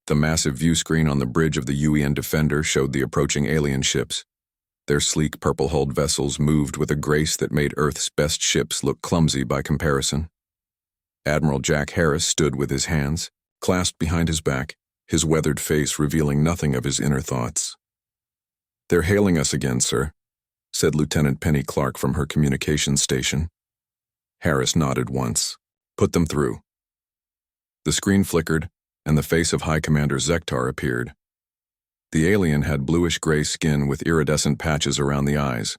The massive view screen on the bridge of the UN Defender showed the approaching alien ships. Their sleek purple-hulled vessels moved with a grace that made Earth's best ships look clumsy by comparison. Admiral Jack Harris stood with his hands clasped behind his back, his weathered face revealing nothing of his inner thoughts. "They're hailing us again, sir," said Lieutenant Penny Clark from her communications station. Harris nodded once. "Put them through." The screen flickered, and the face of High Commander Zektar appeared. The alien had bluish-gray skin with iridescent patches around the eyes.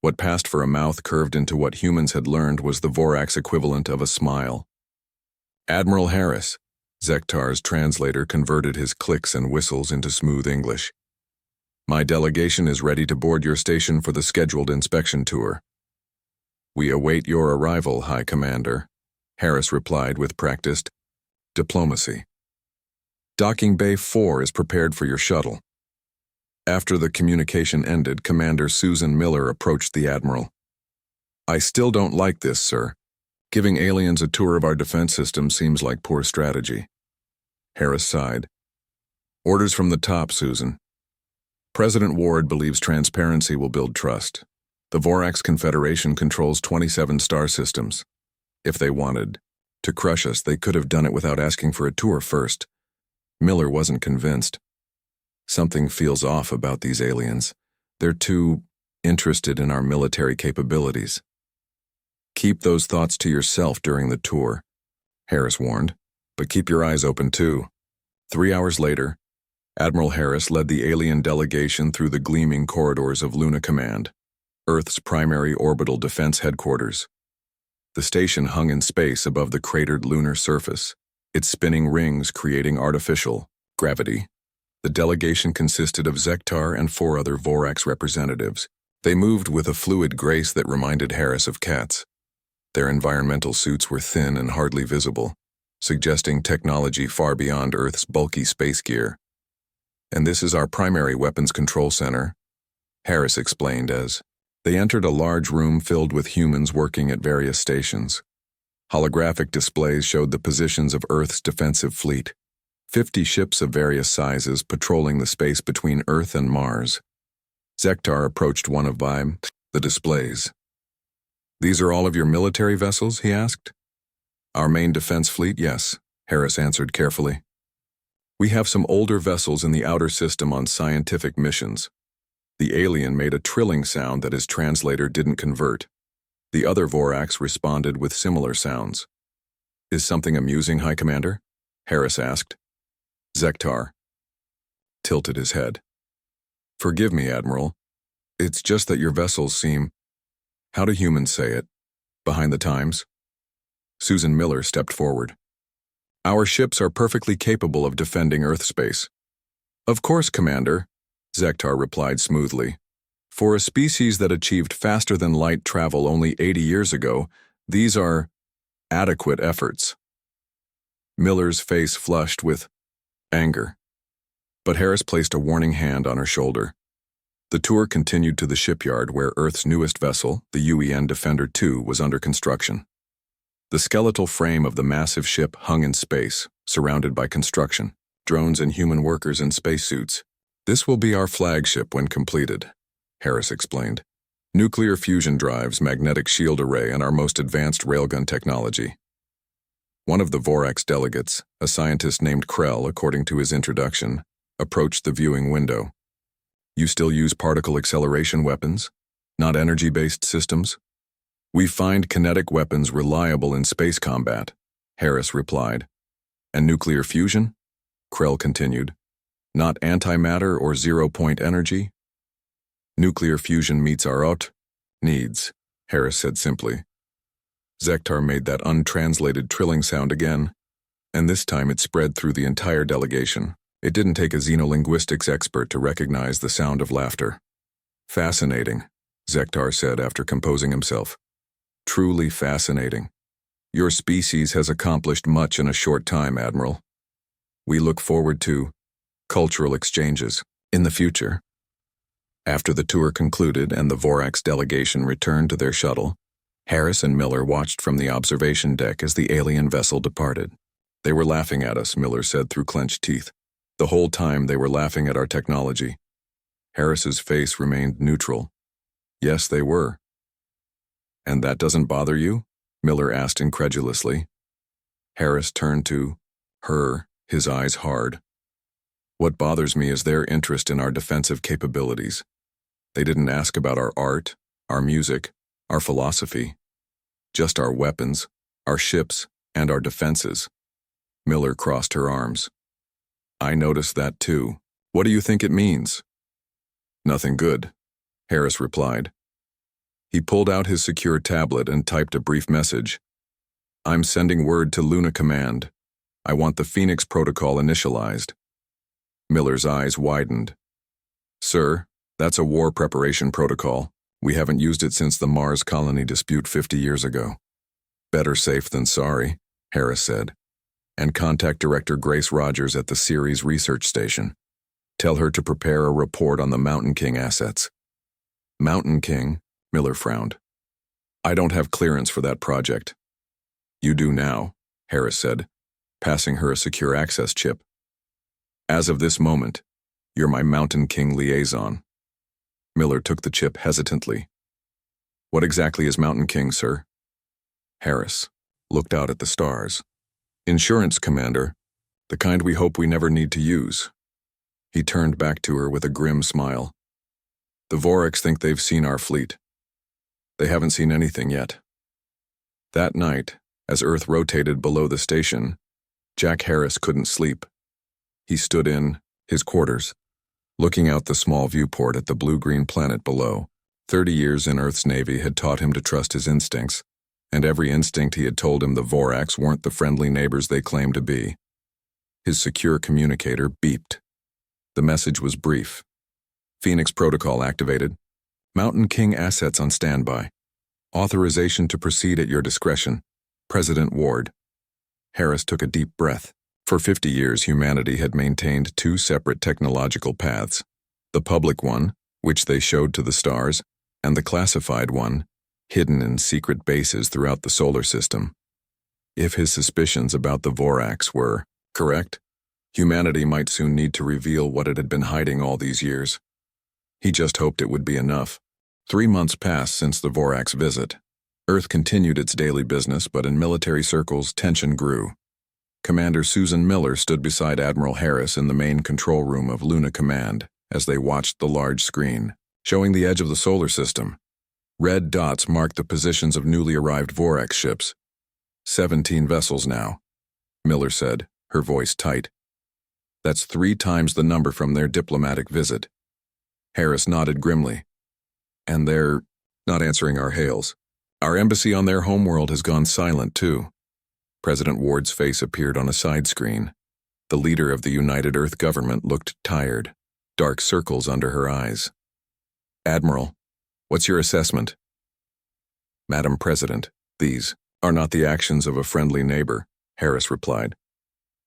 What passed for a mouth curved into what humans had learned was the Vorax equivalent of a smile. "Admiral Harris," Zektar's translator converted his clicks and whistles into smooth English. "My delegation is ready to board your station for the scheduled inspection tour." "We await your arrival, High Commander," Harris replied with practiced diplomacy. "Docking Bay 4 is prepared for your shuttle." After the communication ended, Commander Susan Miller approached the Admiral. "I still don't like this, sir. Giving aliens a tour of our defense system seems like poor strategy." Harris sighed. "Orders from the top, Susan. President Ward believes transparency will build trust. The Vorax Confederation controls 27 star systems. If they wanted to crush us, they could have done it without asking for a tour first." Miller wasn't convinced. "Something feels off about these aliens. They're too interested in our military capabilities." "Keep those thoughts to yourself during the tour," Harris warned, "but keep your eyes open too." 3 hours later, Admiral Harris led the alien delegation through the gleaming corridors of Luna Command, Earth's primary orbital defense headquarters. The station hung in space above the cratered lunar surface, its spinning rings creating artificial gravity. The delegation consisted of Zektar and 4 other Vorax representatives. They moved with a fluid grace that reminded Harris of cats. Their environmental suits were thin and hardly visible, suggesting technology far beyond Earth's bulky space gear. "And this is our primary weapons control center," Harris explained as they entered a large room filled with humans working at various stations. Holographic displays showed the positions of Earth's defensive fleet, 50 ships of various sizes patrolling the space between Earth and Mars. Zektar approached one of the displays. "These are all of your military vessels?" he asked. "Our main defense fleet, yes," Harris answered carefully. "We have some older vessels in the outer system on scientific missions." The alien made a trilling sound that his translator didn't convert. The other Vorax responded with similar sounds. "Is something amusing, High Commander?" Harris asked. Zektar tilted his head. "Forgive me, Admiral. It's just that your vessels seem, how do humans say it, behind the times?" Susan Miller stepped forward. "Our ships are perfectly capable of defending Earth space." "Of course, Commander," Zektar replied smoothly. "For a species that achieved faster-than-light travel only 80 years ago, these are adequate efforts." Miller's face flushed with anger, but Harris placed a warning hand on her shoulder. The tour continued to the shipyard where Earth's newest vessel, the UN Defender 2, was under construction. The skeletal frame of the massive ship hung in space, surrounded by construction, drones and human workers in spacesuits. "This will be our flagship when completed," Harris explained. "Nuclear fusion drives, magnetic shield array, and our most advanced railgun technology." One of the Vorax delegates, a scientist named Krell, according to his introduction, approached the viewing window. "You still use particle acceleration weapons, not energy-based systems?" "We find kinetic weapons reliable in space combat," Harris replied. "And nuclear fusion?" Krell continued. "Not antimatter or zero-point energy?" "Nuclear fusion meets our needs," Harris said simply. Zektar made that untranslated trilling sound again, and this time it spread through the entire delegation. It didn't take a xenolinguistics expert to recognize the sound of laughter. "Fascinating," Zektar said after composing himself. "Truly fascinating. Your species has accomplished much in a short time, Admiral. We look forward to cultural exchanges in the future." After the tour concluded and the Vorax delegation returned to their shuttle, Harris and Miller watched from the observation deck as the alien vessel departed. "They were laughing at us," Miller said through clenched teeth. The whole time they were laughing at our technology. Harris's face remained neutral. Yes, they were. And that doesn't bother you? Miller asked incredulously. Harris turned to her, his eyes hard. What bothers me is their interest in our defensive capabilities. They didn't ask about our art, our music, our philosophy. Just our weapons, our ships, and our defenses. Miller crossed her arms. I noticed that too. What do you think it means? Nothing good, Harris replied. He pulled out his secure tablet and typed a brief message. I'm sending word to Luna Command. I want the Phoenix Protocol initialized. Miller's eyes widened. Sir, that's a war preparation protocol. We haven't used it since the Mars colony dispute 50 years ago. Better safe than sorry, Harris said. And contact Director Grace Rogers at the Ceres Research Station. Tell her to prepare a report on the Mountain King assets. Mountain King? Miller frowned. I don't have clearance for that project. You do now, Harris said, passing her a secure access chip. As of this moment, you're my Mountain King liaison. Miller took the chip hesitantly. What exactly is Mountain King, sir? Harris looked out at the stars. Insurance, Commander, the kind we hope we never need to use. He turned back to her with a grim smile. The Voreks think they've seen our fleet. They haven't seen anything yet. That night, as Earth rotated below the station, Jack Harris couldn't sleep. He stood in his quarters, looking out the small viewport at the blue-green planet below. 30 years in Earth's Navy had taught him to trust his instincts, and every instinct he had told him the Voreks weren't the friendly neighbors they claimed to be. His secure communicator beeped. The message was brief. Phoenix Protocol activated. Mountain King assets on standby. Authorization to proceed at your discretion. President Ward. Harris took a deep breath. For 50 years, humanity had maintained two separate technological paths. The public one, which they showed to the stars, and the classified one, hidden in secret bases throughout the solar system. If his suspicions about the Voraks were correct, humanity might soon need to reveal what it had been hiding all these years. He just hoped it would be enough. 3 months passed since the Voraks' visit. Earth continued its daily business, but in military circles, tension grew. Commander Susan Miller stood beside Admiral Harris in the main control room of Luna Command as they watched the large screen, showing the edge of the solar system. Red dots marked the positions of newly arrived Vorax ships. 17 vessels now, Miller said, her voice tight. That's 3 times the number from their diplomatic visit. Harris nodded grimly. And they're not answering our hails. Our embassy on their homeworld has gone silent, too. President Ward's face appeared on a side screen. The leader of the United Earth government looked tired, dark circles under her eyes. Admiral, what's your assessment? Madam President, these are not the actions of a friendly neighbor, Harris replied.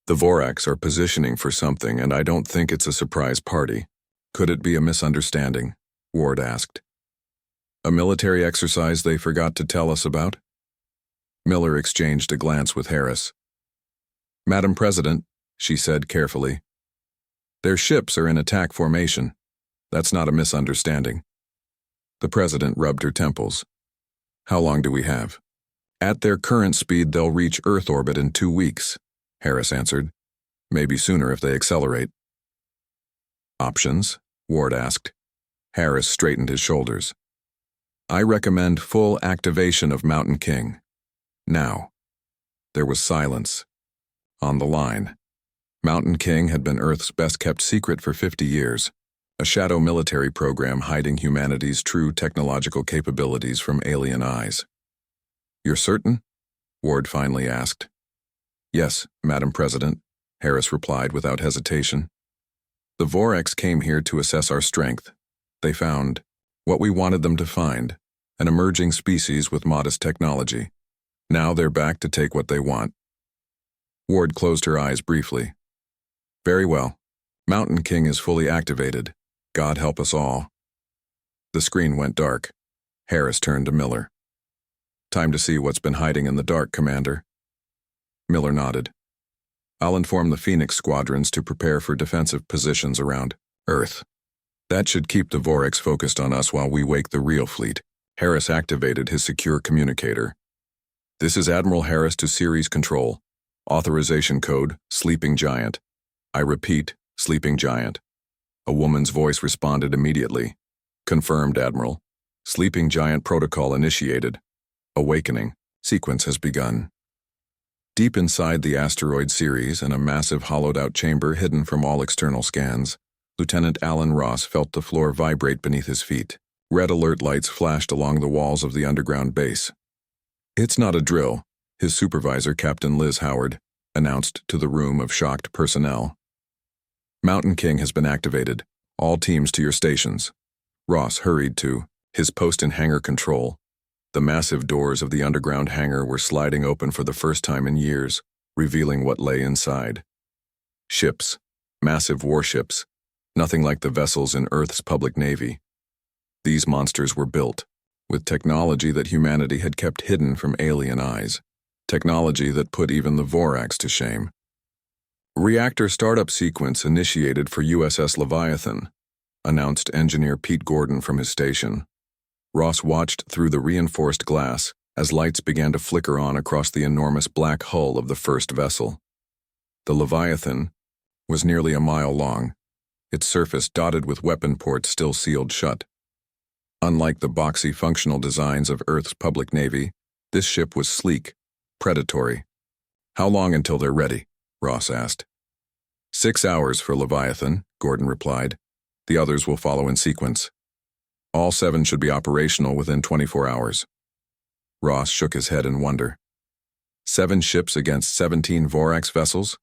The Voraks are positioning for something, and I don't think it's a surprise party. Could it be a misunderstanding? Ward asked. A military exercise they forgot to tell us about? Miller exchanged a glance with Harris. Madam President, she said carefully, their ships are in attack formation. That's not a misunderstanding. The President rubbed her temples. How long do we have? At their current speed, they'll reach Earth orbit in 2 weeks, Harris answered. Maybe sooner if they accelerate. Options? Ward asked. Harris straightened his shoulders. I recommend full activation of Mountain King. Now. There was silence. On the line. Mountain King had been Earth's best-kept secret for 50 years, a shadow military program hiding humanity's true technological capabilities from alien eyes. You're certain? Ward finally asked. Yes, Madam President, Harris replied without hesitation. The Voreks came here to assess our strength. They found what we wanted them to find, an emerging species with modest technology. Now they're back to take what they want. Ward closed her eyes briefly. Very well. Mountain King is fully activated. God help us all. The screen went dark. Harris turned to Miller. Time to see what's been hiding in the dark, Commander. Miller nodded. I'll inform the Phoenix squadrons to prepare for defensive positions around Earth. That should keep the Vorax focused on us while we wake the real fleet. Harris activated his secure communicator. This is Admiral Harris to Series Control. Authorization code, Sleeping Giant. I repeat, Sleeping Giant. A woman's voice responded immediately. Confirmed, Admiral. Sleeping Giant protocol initiated. Awakening. Sequence has begun. Deep inside the asteroid Ceres, in a massive hollowed-out chamber hidden from all external scans, Lieutenant Alan Ross felt the floor vibrate beneath his feet. Red alert lights flashed along the walls of the underground base. It's not a drill, his supervisor, Captain Liz Howard, announced to the room of shocked personnel. Mountain King has been activated. All teams to your stations. Ross hurried to his post in hangar control. The massive doors of the underground hangar were sliding open for the first time in years, revealing what lay inside. Ships. Massive warships. Nothing like the vessels in Earth's public navy. These monsters were built with technology that humanity had kept hidden from alien eyes. Technology that put even the Vorax to shame. Reactor startup sequence initiated for USS Leviathan, announced Engineer Pete Gordon from his station. Ross watched through the reinforced glass as lights began to flicker on across the enormous black hull of the first vessel. The Leviathan was nearly a mile long, its surface dotted with weapon ports still sealed shut. Unlike the boxy functional designs of Earth's public navy, this ship was sleek, predatory. How long until they're ready? Ross asked. 6 hours for Leviathan, Gordon replied. The others will follow in sequence. All 7 should be operational within 24 hours. Ross shook his head in wonder. 7 ships against 17 Vorax vessels?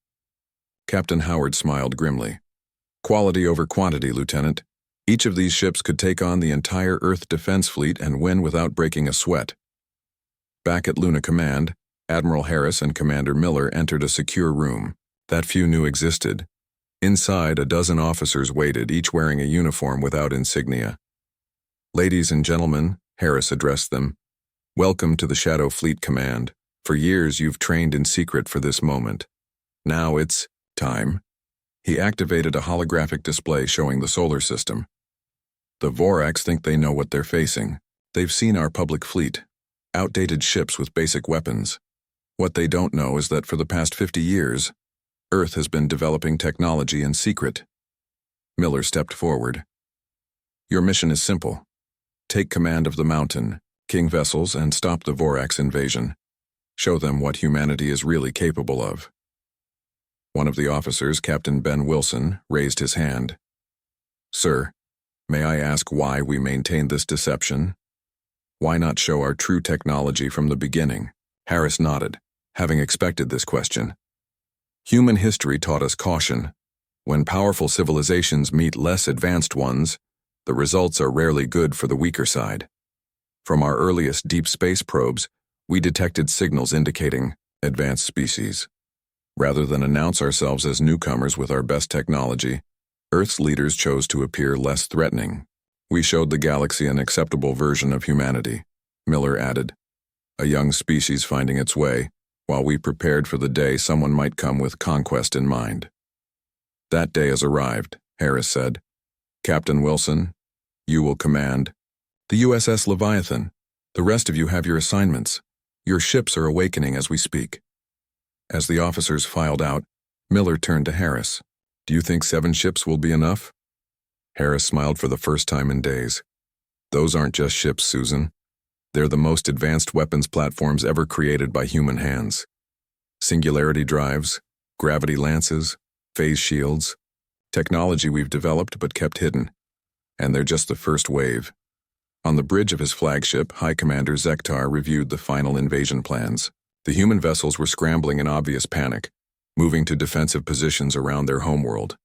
Captain Howard smiled grimly. Quality over quantity, Lieutenant. Each of these ships could take on the entire Earth defense fleet and win without breaking a sweat. Back at Luna Command, Admiral Harris and Commander Miller entered a secure room that few knew existed. Inside, a dozen officers waited, each wearing a uniform without insignia. Ladies and gentlemen, Harris addressed them, welcome to the Shadow Fleet Command. For years you've trained in secret for this moment. Now it's time. He activated a holographic display showing the solar system. The Vorax think they know what they're facing. They've seen our public fleet, outdated ships with basic weapons. What they don't know is that for the past 50 years, Earth has been developing technology in secret. Miller stepped forward. Your mission is simple. Take command of the Mountain, King vessels, and stop the Vorax invasion. Show them what humanity is really capable of. One of the officers, Captain Ben Wilson, raised his hand. Sir, may I ask why we maintain this deception? Why not show our true technology from the beginning? Harris nodded, having expected this question. Human history taught us caution. When powerful civilizations meet less advanced ones, the results are rarely good for the weaker side. From our earliest deep space probes, we detected signals indicating advanced species. Rather than announce ourselves as newcomers with our best technology, Earth's leaders chose to appear less threatening. We showed the galaxy an acceptable version of humanity, Miller added. A young species finding its way, while we prepared for the day someone might come with conquest in mind. That day has arrived, Harris said. Captain Wilson, you will command the USS Leviathan. The rest of you have your assignments. Your ships are awakening as we speak. As the officers filed out, Miller turned to Harris. Do you think 7 ships will be enough? Harris smiled for the first time in days. Those aren't just ships, Susan. They're the most advanced weapons platforms ever created by human hands. Singularity drives, gravity lances, phase shields, technology we've developed but kept hidden. And they're just the first wave. On the bridge of his flagship, High Commander Zektar reviewed the final invasion plans. The human vessels were scrambling in obvious panic, moving to defensive positions around their homeworld.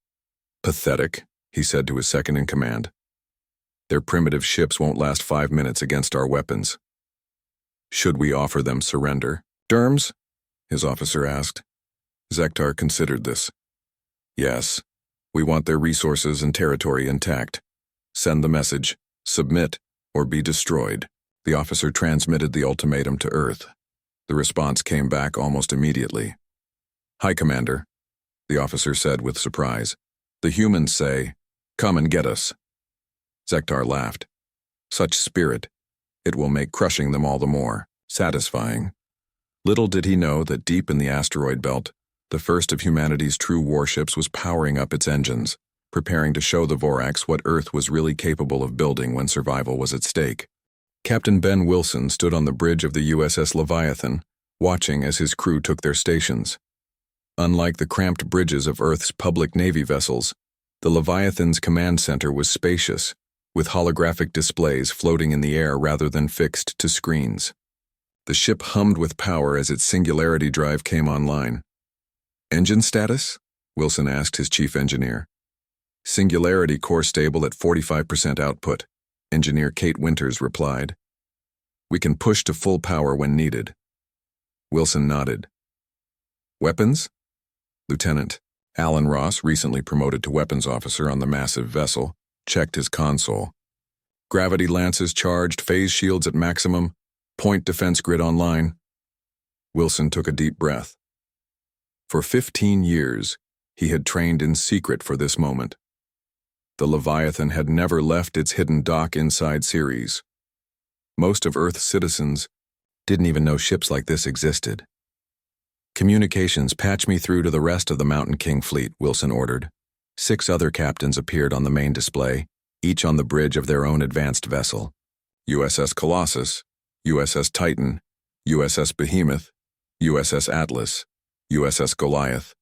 Pathetic, he said to his second-in-command. Their primitive ships won't last 5 minutes against our weapons. Should we offer them surrender? Terms? His officer asked. Zektar considered this. Yes, we want their resources and territory intact. Send the message, submit, or be destroyed. The officer transmitted the ultimatum to Earth. The response came back almost immediately. High Commander, the officer said with surprise. "The humans say, 'Come and get us.'" Zektar laughed. "Such spirit. It will make crushing them all the more satisfying." Little did he know that deep in the asteroid belt, the first of humanity's true warships was powering up its engines, preparing to show the Vorax what Earth was really capable of building when survival was at stake. Captain Ben Wilson stood on the bridge of the USS Leviathan, watching as his crew took their stations. Unlike the cramped bridges of Earth's public Navy vessels, the Leviathan's command center was spacious, with holographic displays floating in the air rather than fixed to screens. The ship hummed with power as its singularity drive came online. "Engine status?" Wilson asked his chief engineer. "Singularity core stable at 45% output," Engineer Kate Winters replied. "We can push to full power when needed." Wilson nodded. "Weapons?" Lieutenant Alan Ross, recently promoted to weapons officer on the massive vessel, checked his console. "Gravity lances charged, phase shields at maximum, point defense grid online." Wilson took a deep breath. For 15 years, he had trained in secret for this moment. The Leviathan had never left its hidden dock inside Ceres. Most of Earth's citizens didn't even know ships like this existed. "Communications, patch me through to the rest of the Mountain King fleet," Wilson ordered. 6 other captains appeared on the main display, each on the bridge of their own advanced vessel. USS Colossus, USS Titan, USS Behemoth, USS Atlas, USS Goliath,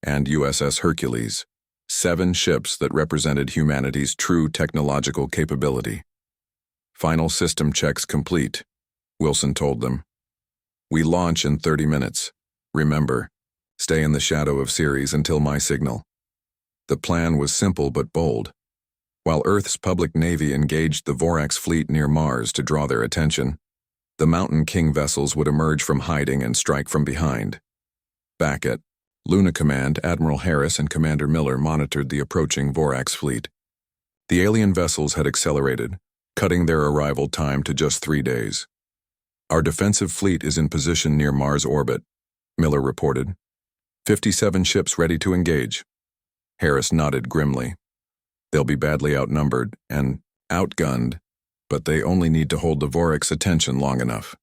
and USS Hercules. 7 ships that represented humanity's true technological capability. "Final system checks complete," Wilson told them. "We launch in 30 minutes. Remember, stay in the shadow of Ceres until my signal." The plan was simple but bold. While Earth's public navy engaged the Vorax fleet near Mars to draw their attention, the Mountain King vessels would emerge from hiding and strike from behind. Back at Luna Command, Admiral Harris and Commander Miller monitored the approaching Vorax fleet. The alien vessels had accelerated, cutting their arrival time to just 3 days. "Our defensive fleet is in position near Mars orbit," Miller reported. 57 ships ready to engage." Harris nodded grimly. "They'll be badly outnumbered and outgunned, but they only need to hold the Vorax's attention long enough."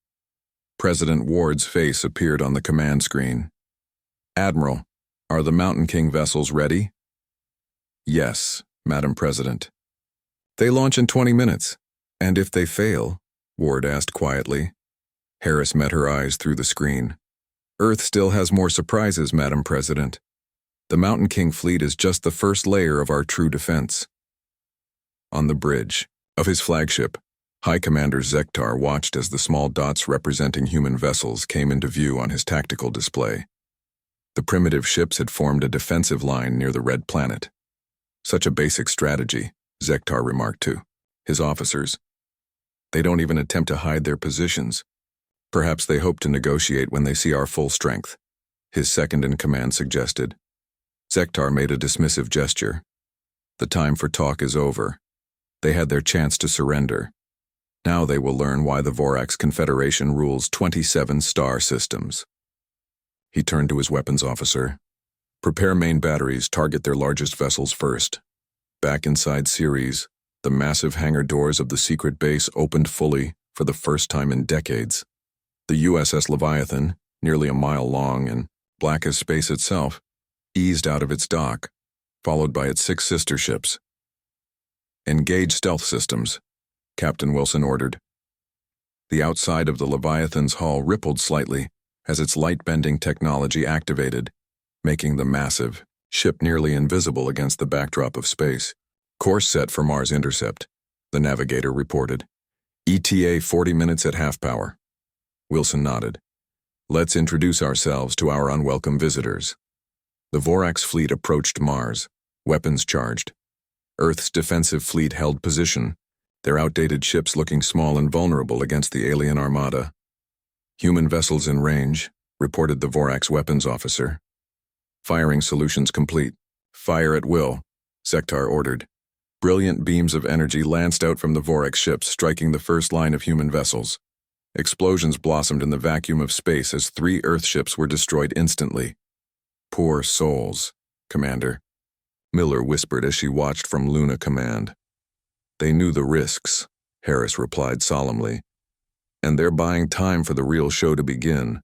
President Ward's face appeared on the command screen. "Admiral, are the Mountain King vessels ready?" "Yes, Madam President." "They launch in 20 minutes. And if they fail?" Ward asked quietly. Harris met her eyes through the screen. "Earth still has more surprises, Madam President. The Mountain King fleet is just the first layer of our true defense." On the bridge of his flagship, High Commander Zektar watched as the small dots representing human vessels came into view on his tactical display. The primitive ships had formed a defensive line near the Red Planet. "Such a basic strategy," Zektar remarked to his officers. "They don't even attempt to hide their positions. Perhaps they hope to negotiate when they see our full strength," his second-in-command suggested. Zektar made a dismissive gesture. "The time for talk is over. They had their chance to surrender. Now they will learn why the Vorax Confederation rules 27 star systems." He turned to his weapons officer. "Prepare main batteries, target their largest vessels first." Back inside Ceres, the massive hangar doors of the secret base opened fully for the first time in decades. The USS Leviathan, nearly a mile long and black as space itself, eased out of its dock, followed by its 6 sister ships. "Engage stealth systems," Captain Wilson ordered. The outside of the Leviathan's hull rippled slightly as its light-bending technology activated, making the massive ship nearly invisible against the backdrop of space. "Course set for Mars intercept," the navigator reported. "ETA 40 minutes at half power." Wilson nodded. "Let's introduce ourselves to our unwelcome visitors." The Vorax fleet approached Mars, weapons charged. Earth's defensive fleet held position, their outdated ships looking small and vulnerable against the alien armada. "Human vessels in range," reported the Vorax weapons officer. "Firing solutions complete. Fire at will," Zektar ordered. Brilliant beams of energy lanced out from the Vorax ships, striking the first line of human vessels. Explosions blossomed in the vacuum of space as 3 Earth ships were destroyed instantly. "Poor souls," Commander," Miller whispered as she watched from Luna Command. "They knew the risks," Harris replied solemnly, "and they're buying time for the real show to begin."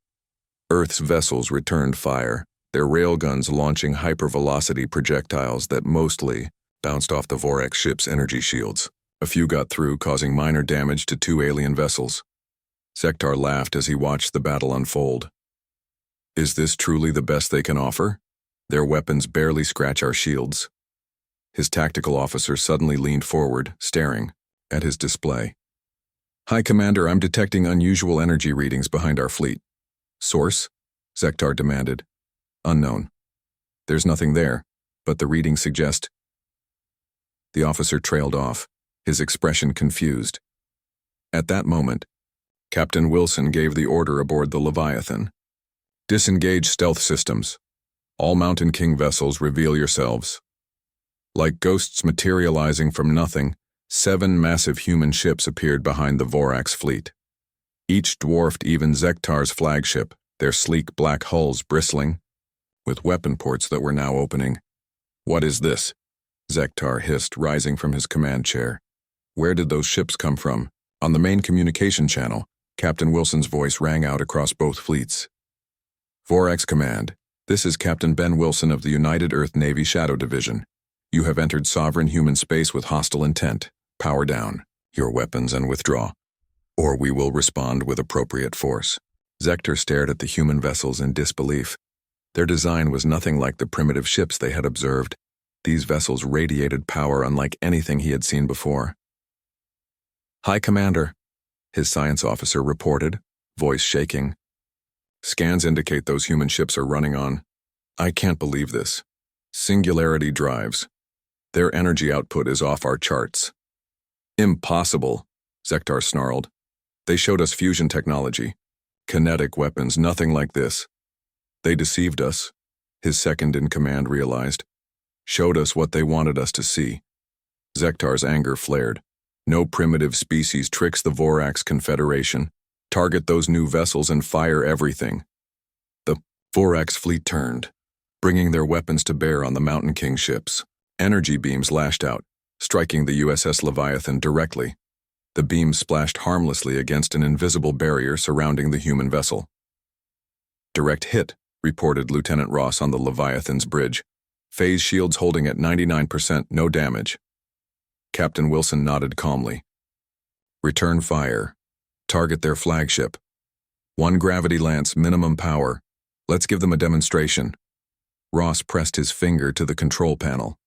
Earth's vessels returned fire, their railguns launching hypervelocity projectiles that mostly bounced off the Vorax ship's energy shields. A few got through, causing minor damage to 2 alien vessels. Zektar laughed as he watched the battle unfold. "Is this truly the best they can offer? Their weapons barely scratch our shields." His tactical officer suddenly leaned forward, staring at his display. "Hi, Commander, I'm detecting unusual energy readings behind our fleet." "Source?" Zektar demanded. "Unknown. There's nothing there, but the readings suggest—" The officer trailed off, his expression confused. At that moment, Captain Wilson gave the order aboard the Leviathan. "Disengage stealth systems. All Mountain King vessels, reveal yourselves." Like ghosts materializing from nothing, 7 massive human ships appeared behind the Vorax fleet. Each dwarfed even Zektar's flagship, their sleek black hulls bristling with weapon ports that were now opening. "What is this?" Zektar hissed, rising from his command chair. "Where did those ships come from?" On the main communication channel, Captain Wilson's voice rang out across both fleets. "Vorax Command, this is Captain Ben Wilson of the United Earth Navy Shadow Division. You have entered sovereign human space with hostile intent. Power down your weapons and withdraw, or we will respond with appropriate force." Zektar stared at the human vessels in disbelief. Their design was nothing like the primitive ships they had observed. These vessels radiated power unlike anything he had seen before. "Hi, Commander," his science officer reported, voice shaking. "Scans indicate those human ships are running on— I can't believe this. Singularity drives. Their energy output is off our charts." "Impossible," Zektar snarled. "They showed us fusion technology. Kinetic weapons, nothing like this. They deceived us," his second-in-command realized. "Showed us what they wanted us to see." Zektar's anger flared. "No primitive species tricks the Vorax Confederation. Target those new vessels and fire everything." The Vorax fleet turned, bringing their weapons to bear on the Mountain King ships. Energy beams lashed out, striking the USS Leviathan directly. The beams splashed harmlessly against an invisible barrier surrounding the human vessel. "Direct hit," reported Lieutenant Ross on the Leviathan's bridge. "Phase shields holding at 99%, no damage." Captain Wilson nodded calmly. "Return fire. Target their flagship. 1 gravity lance, minimum power. Let's give them a demonstration." Ross pressed his finger to the control panel.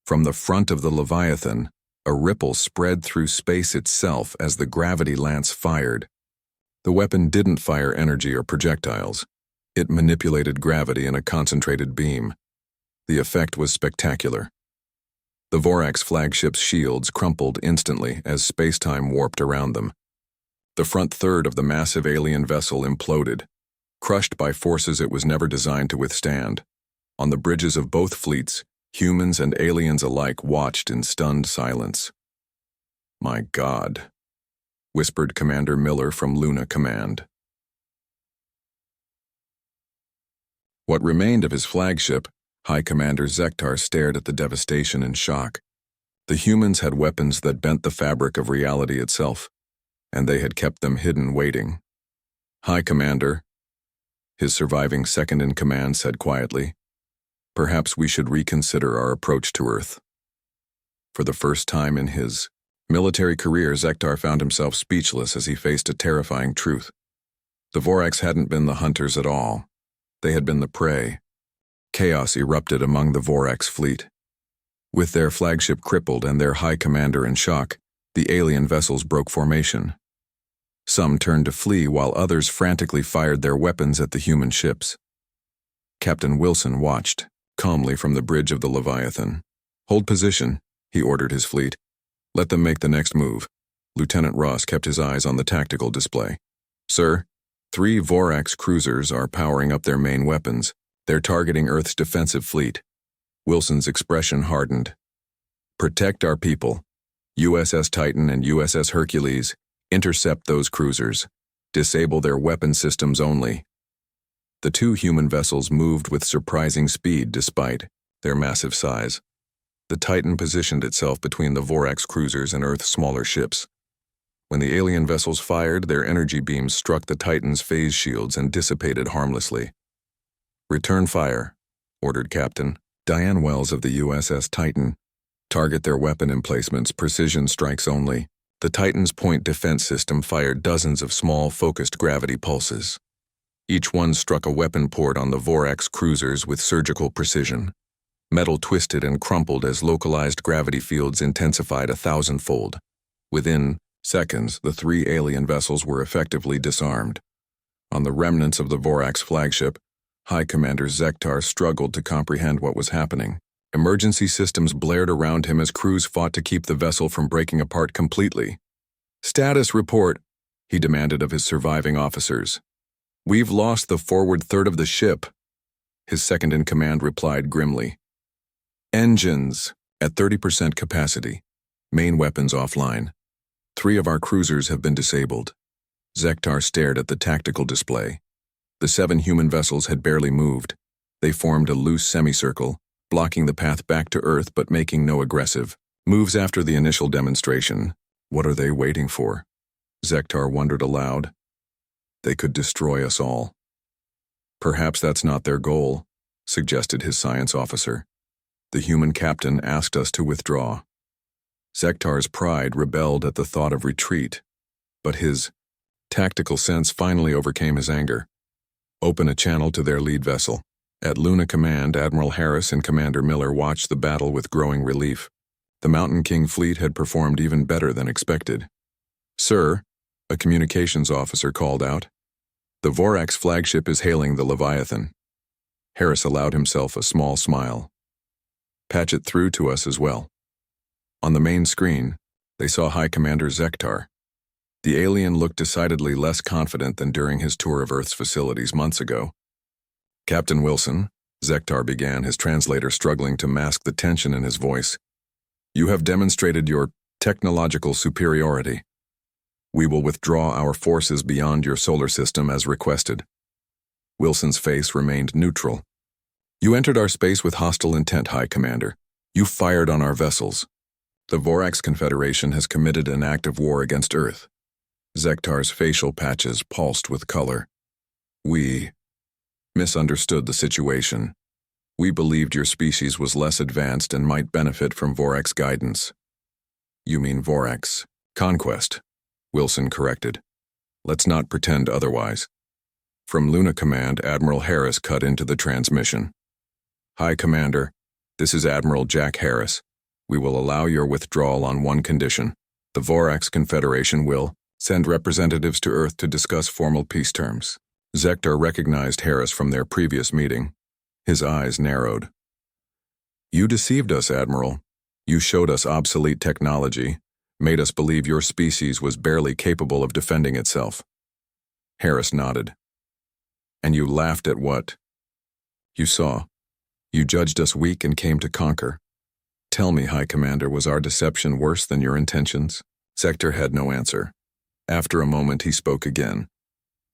From the front of the Leviathan, a ripple spread through space itself as the gravity lance fired. The weapon didn't fire energy or projectiles. It manipulated gravity in a concentrated beam. The effect was spectacular. The Vorax flagship's shields crumpled instantly as space-time warped around them. The front third of the massive alien vessel imploded, crushed by forces it was never designed to withstand. On the bridges of both fleets, humans and aliens alike watched in stunned silence. "My God," whispered Commander Miller from Luna Command. What remained of his flagship, High Commander Zektar stared at the devastation in shock. The humans had weapons that bent the fabric of reality itself, and they had kept them hidden waiting. "High Commander," his surviving second-in-command said quietly, "perhaps we should reconsider our approach to Earth." For the first time in his military career, Zektar found himself speechless as he faced a terrifying truth. The Vorax hadn't been the hunters at all. They had been the prey. Chaos erupted among the Vorax fleet. With their flagship crippled and their high commander in shock, the alien vessels broke formation. Some turned to flee while others frantically fired their weapons at the human ships. Captain Wilson watched calmly from the bridge of the Leviathan. "Hold position," he ordered his fleet. "Let them make the next move." Lieutenant Ross kept his eyes on the tactical display. "Sir, 3 Vorax cruisers are powering up their main weapons. They're targeting Earth's defensive fleet." Wilson's expression hardened. "Protect our people. USS Titan and USS Hercules, intercept those cruisers. Disable their weapon systems only." The 2 human vessels moved with surprising speed despite their massive size. The Titan positioned itself between the Vorax cruisers and Earth's smaller ships. When the alien vessels fired, their energy beams struck the Titan's phase shields and dissipated harmlessly. "Return fire," ordered Captain Diane Wells of the USS Titan. "Target their weapon emplacements, precision strikes only." The Titan's point defense system fired dozens of small, focused gravity pulses. Each one struck a weapon port on the Vorax cruisers with surgical precision. Metal twisted and crumpled as localized gravity fields intensified 1,000-fold. Within seconds, the 3 alien vessels were effectively disarmed. On the remnants of the Vorax flagship, High Commander Zektar struggled to comprehend what was happening. Emergency systems blared around him as crews fought to keep the vessel from breaking apart completely. "Status report," he demanded of his surviving officers. "We've lost the forward third of the ship," his second-in-command replied grimly. "Engines at 30% capacity. Main weapons offline. 3 of our cruisers have been disabled." Zektar stared at the tactical display. The 7 human vessels had barely moved. They formed a loose semicircle, blocking the path back to Earth but making no aggressive moves after the initial demonstration. What are they waiting for? Zektar wondered aloud. They could destroy us all. "Perhaps that's not their goal," suggested his science officer. "The human captain asked us to withdraw." Zektar's pride rebelled at the thought of retreat, but his tactical sense finally overcame his anger. "Open a channel to their lead vessel." At Luna Command, Admiral Harris and Commander Miller watched the battle with growing relief. The Mountain King fleet had performed even better than expected. "Sir," a communications officer called out, "the Vorax flagship is hailing the Leviathan." Harris allowed himself a small smile. "Patch it through to us as well." On the main screen, they saw High Commander Zektar. The alien looked decidedly less confident than during his tour of Earth's facilities months ago. "Captain Wilson," Zektar began, his translator struggling to mask the tension in his voice, "you have demonstrated your technological superiority. We will withdraw our forces beyond your solar system as requested." Wilson's face remained neutral. "You entered our space with hostile intent, High Commander. You fired on our vessels. The Vorax Confederation has committed an act of war against Earth." Zektar's facial patches pulsed with color. "We misunderstood the situation. We believed your species was less advanced and might benefit from Vorax guidance." "You mean Vorax conquest," Wilson corrected. "Let's not pretend otherwise." From Luna Command, Admiral Harris cut into the transmission. "High Commander, this is Admiral Jack Harris. We will allow your withdrawal on one condition. The Vorax Confederation will send representatives to Earth to discuss formal peace terms." Zektar recognized Harris from their previous meeting. His eyes narrowed. "You deceived us, Admiral. You showed us obsolete technology, made us believe your species was barely capable of defending itself." Harris nodded. "And you laughed at what you saw. You judged us weak and came to conquer. Tell me, High Commander, was our deception worse than your intentions?" Zektar had no answer. After a moment, he spoke again.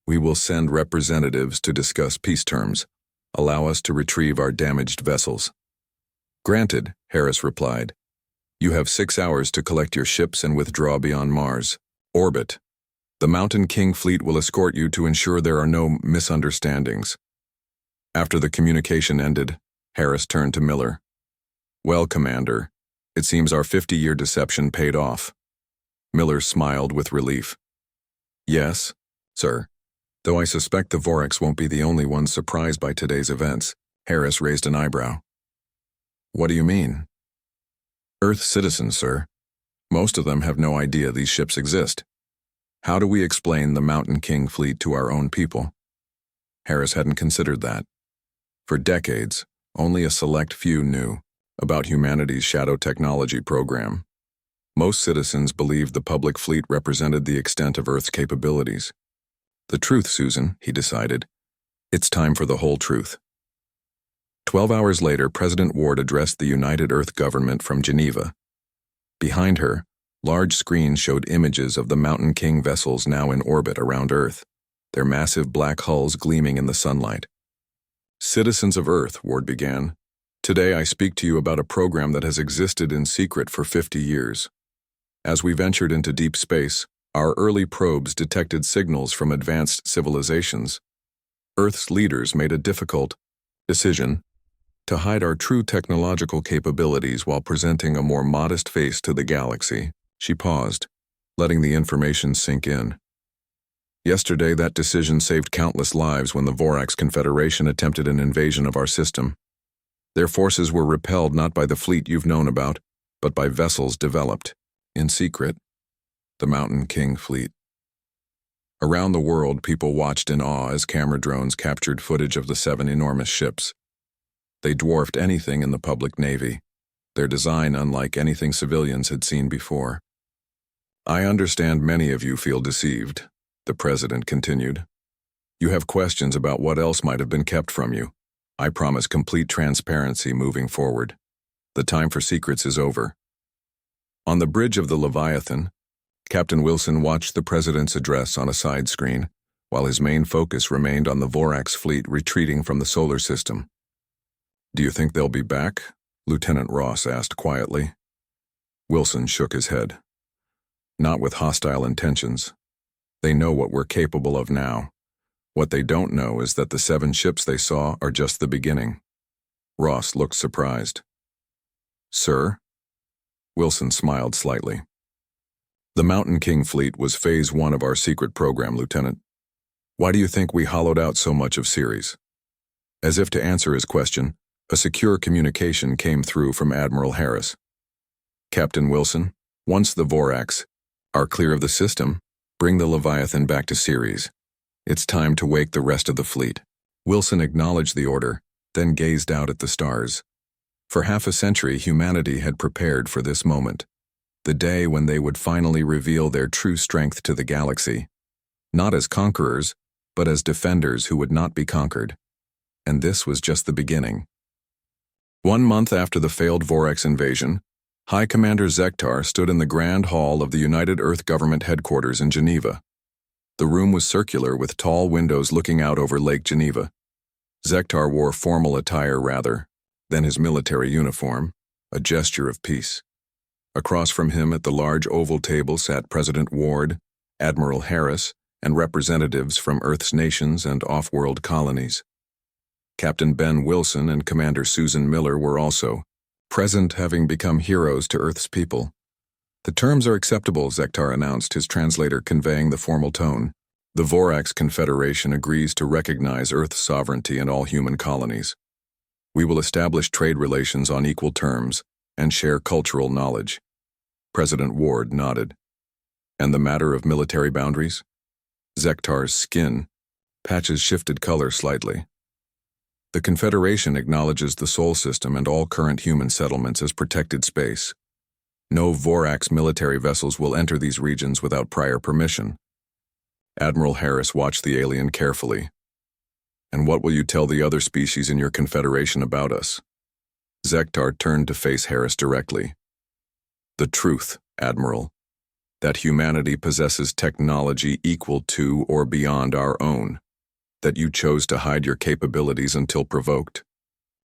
"We will send representatives to discuss peace terms. Allow us to retrieve our damaged vessels." "Granted," Harris replied. "You have 6 hours to collect your ships and withdraw beyond Mars' orbit. The Mountain King fleet will escort you to ensure there are no misunderstandings." After the communication ended, Harris turned to Miller. "Well, Commander, it seems our 50-year deception paid off." Miller smiled with relief. "Yes, sir. Though I suspect the Vorax won't be the only ones surprised by today's events." Harris raised an eyebrow. "What do you mean?" "Earth citizens, sir. Most of them have no idea these ships exist. How do we explain the Mountain King fleet to our own people?" Harris hadn't considered that. For decades, only a select few knew about humanity's shadow technology program. Most citizens believed the public fleet represented the extent of Earth's capabilities. "The truth, Susan," he decided. "It's time for the whole truth." 12 hours later, President Ward addressed the United Earth government from Geneva. Behind her, large screens showed images of the Mountain King vessels now in orbit around Earth, their massive black hulls gleaming in the sunlight. "Citizens of Earth," Ward began, Today I speak to you about a program that has existed in secret for 50 years. As we ventured into deep space, our early probes detected signals from advanced civilizations. Earth's leaders made a difficult decision to hide our true technological capabilities while presenting a more modest face to the galaxy. She paused, letting the information sink in. Yesterday, that decision saved countless lives when the Vorax Confederation attempted an invasion of our system. Their forces were repelled not by the fleet you've known about, but by vessels developed, in secret, the Mountain King fleet. Around the world, people watched in awe as camera drones captured footage of the 7 enormous ships. They dwarfed anything in the public navy, their design unlike anything civilians had seen before. I understand many of you feel deceived, the president continued. You have questions about what else might have been kept from you. I promise complete transparency moving forward. The time for secrets is over. On the bridge of the Leviathan, Captain Wilson watched the president's address on a side screen, while his main focus remained on the Vorax fleet retreating from the solar system. Do you think they'll be back? Lieutenant Ross asked quietly. Wilson shook his head. Not with hostile intentions. They know what we're capable of now. What they don't know is that the 7 ships they saw are just the beginning. Ross looked surprised. Sir? Wilson smiled slightly. The Mountain King fleet was Phase 1 of our secret program, Lieutenant. Why do you think we hollowed out so much of Ceres? As if to answer his question, a secure communication came through from Admiral Harris. Captain Wilson, once the Vorax are clear of the system, bring the Leviathan back to Ceres. It's time to wake the rest of the fleet. Wilson acknowledged the order, then gazed out at the stars. For half a century, humanity had prepared for this moment, the day when they would finally reveal their true strength to the galaxy, not as conquerors, but as defenders who would not be conquered. And this was just the beginning. 1 month after the failed Vorax invasion, High Commander Zektar stood in the Grand Hall of the United Earth Government headquarters in Geneva. The room was circular with tall windows looking out over Lake Geneva. Zektar wore formal attire rather than his military uniform, a gesture of peace. Across from him at the large oval table sat President Ward, Admiral Harris, and representatives from Earth's nations and off-world colonies. Captain Ben Wilson and Commander Susan Miller were also present, having become heroes to Earth's people. The terms are acceptable, Zektar announced, his translator conveying the formal tone. The Vorax Confederation agrees to recognize Earth's sovereignty and all human colonies. We will establish trade relations on equal terms and share cultural knowledge. President Ward nodded. And the matter of military boundaries? Zektar's skin patches shifted color slightly. The Confederation acknowledges the Sol system and all current human settlements as protected space. No Vorax military vessels will enter these regions without prior permission. Admiral Harris watched the alien carefully. And what will you tell the other species in your Confederation about us? Zektar turned to face Harris directly. The truth, Admiral, that humanity possesses technology equal to or beyond our own. That you chose to hide your capabilities until provoked,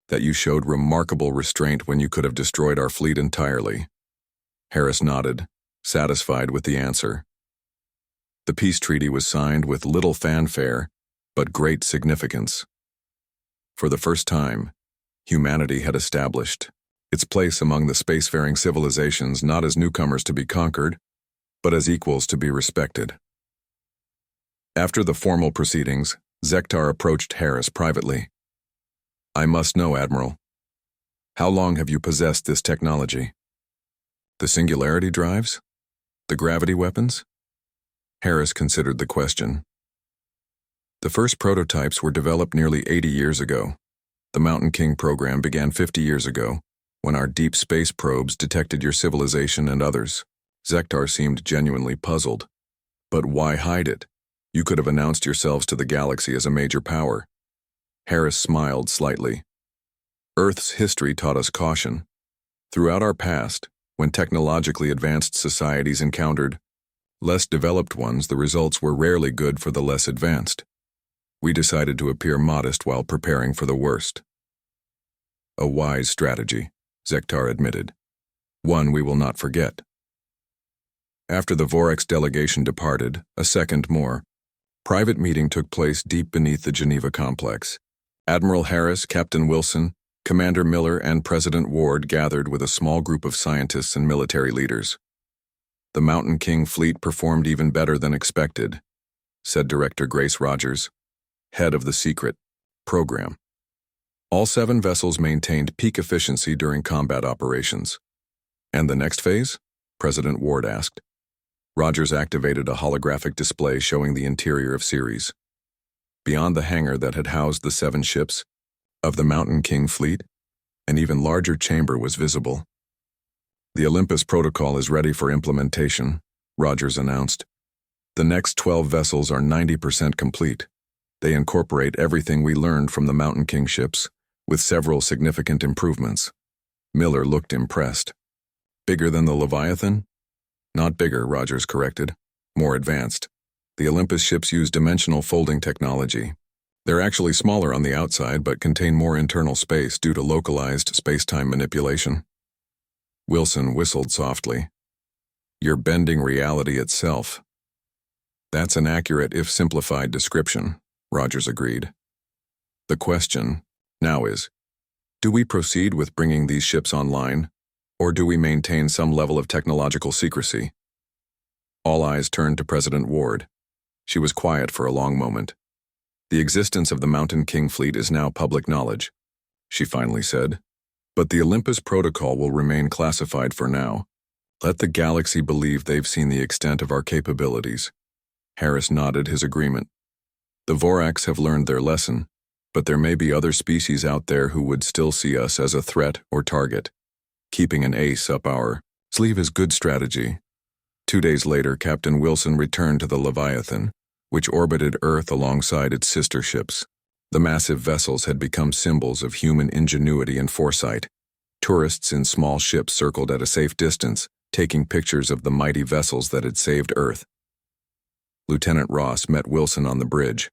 that you showed remarkable restraint when you could have destroyed our fleet entirely. Harris nodded, satisfied with the answer. The peace treaty was signed with little fanfare, but great significance. For the first time, humanity had established its place among the spacefaring civilizations not as newcomers to be conquered, but as equals to be respected. After the formal proceedings, Zektar approached Harris privately. I must know, Admiral. How long have you possessed this technology? The singularity drives? The gravity weapons? Harris considered the question. The first prototypes were developed nearly 80 years ago. The Mountain King program began 50 years ago, when our deep space probes detected your civilization and others. Zektar seemed genuinely puzzled. But why hide it? You could have announced yourselves to the galaxy as a major power. Harris smiled slightly. Earth's history taught us caution. Throughout our past, when technologically advanced societies encountered less developed ones, the results were rarely good for the less advanced. We decided to appear modest while preparing for the worst. A wise strategy, Zektar admitted. One we will not forget. After the Vorax delegation departed, a second more private meeting took place deep beneath the Geneva complex. Admiral Harris, Captain Wilson, Commander Miller, and President Ward gathered with a small group of scientists and military leaders. The Mountain King fleet performed even better than expected, said Director Grace Rogers, head of the secret program. All 7 vessels maintained peak efficiency during combat operations. And the next phase? President Ward asked. Rogers activated a holographic display showing the interior of Ceres. Beyond the hangar that had housed the 7 ships of the Mountain King fleet, an even larger chamber was visible. The Olympus Protocol is ready for implementation, Rogers announced. The next 12 vessels are 90% complete. They incorporate everything we learned from the Mountain King ships, with several significant improvements. Miller looked impressed. Bigger than the Leviathan? Not bigger, Rogers corrected. More advanced. The Olympus ships use dimensional folding technology. They're actually smaller on the outside but contain more internal space due to localized space-time manipulation. Wilson whistled softly. You're bending reality itself. That's an accurate if simplified description, Rogers agreed. The question now is, do we proceed with bringing these ships online, or do we maintain some level of technological secrecy? All eyes turned to President Ward. She was quiet for a long moment. The existence of the Mountain King fleet is now public knowledge, she finally said. But the Olympus Protocol will remain classified for now. Let the galaxy believe they've seen the extent of our capabilities. Harris nodded his agreement. The Vorax have learned their lesson, but there may be other species out there who would still see us as a threat or target. Keeping an ace up our sleeve is good strategy. 2 days later, Captain Wilson returned to the Leviathan, which orbited Earth alongside its sister ships. The massive vessels had become symbols of human ingenuity and foresight. Tourists in small ships circled at a safe distance, taking pictures of the mighty vessels that had saved Earth. Lieutenant Ross met Wilson on the bridge.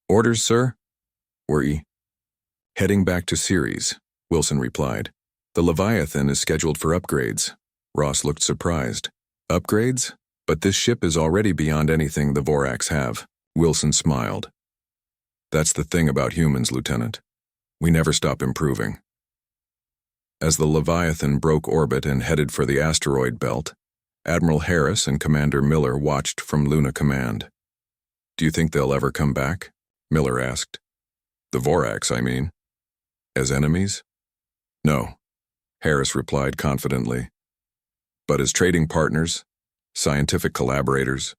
Orders, sir? We're heading back to Ceres, Wilson replied. The Leviathan is scheduled for upgrades. Ross looked surprised. Upgrades? But this ship is already beyond anything the Vorax have. Wilson smiled. That's the thing about humans, Lieutenant. We never stop improving. As the Leviathan broke orbit and headed for the asteroid belt, Admiral Harris and Commander Miller watched from Luna Command. Do you think they'll ever come back? Miller asked. The Vorax, I mean. As enemies? No, Harris replied confidently. But as trading partners, scientific collaborators,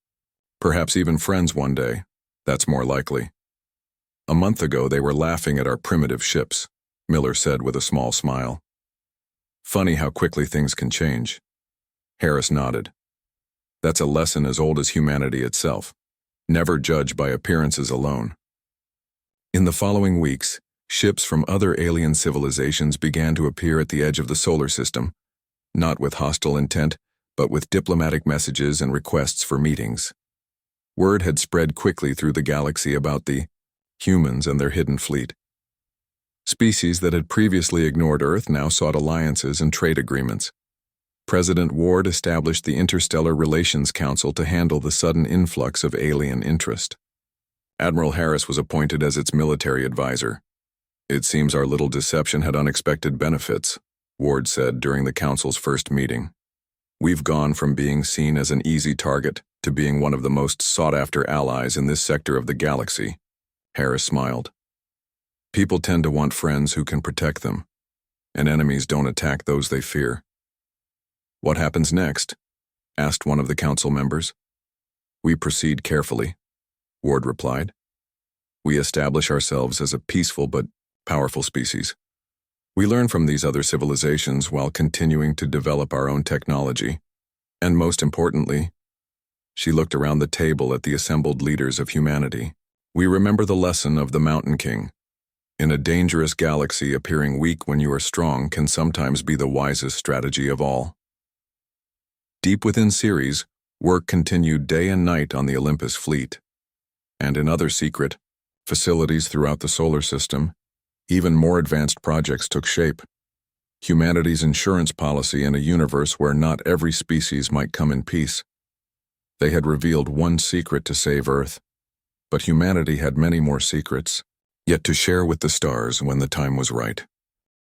perhaps even friends one day, that's more likely. A month ago they were laughing at our primitive ships, Miller said with a small smile. Funny how quickly things can change. Harris nodded. That's a lesson as old as humanity itself. Never judge by appearances alone. In the following weeks, ships from other alien civilizations began to appear at the edge of the solar system, not with hostile intent, but with diplomatic messages and requests for meetings. Word had spread quickly through the galaxy about the humans and their hidden fleet. Species that had previously ignored Earth now sought alliances and trade agreements. President Ward established the Interstellar Relations Council to handle the sudden influx of alien interest. Admiral Harris was appointed as its military advisor. It seems our little deception had unexpected benefits, Ward said during the council's first meeting. We've gone from being seen as an easy target to being one of the most sought-after allies in this sector of the galaxy. Harris smiled. People tend to want friends who can protect them, and enemies don't attack those they fear. What happens next? Asked one of the council members. We proceed carefully, Ward replied. We establish ourselves as a peaceful but powerful species. We learn from these other civilizations while continuing to develop our own technology. And most importantly, she looked around the table at the assembled leaders of humanity. We remember the lesson of the Mountain King. In a dangerous galaxy, appearing weak when you are strong can sometimes be the wisest strategy of all. Deep within Ceres, work continued day and night on the Olympus fleet. And in other secret facilities throughout the solar system, Even more advanced projects took shape. Humanity's insurance policy in a universe where not every species might come in peace. They had revealed one secret to save Earth, but humanity had many more secrets, yet to share with the stars when the time was right.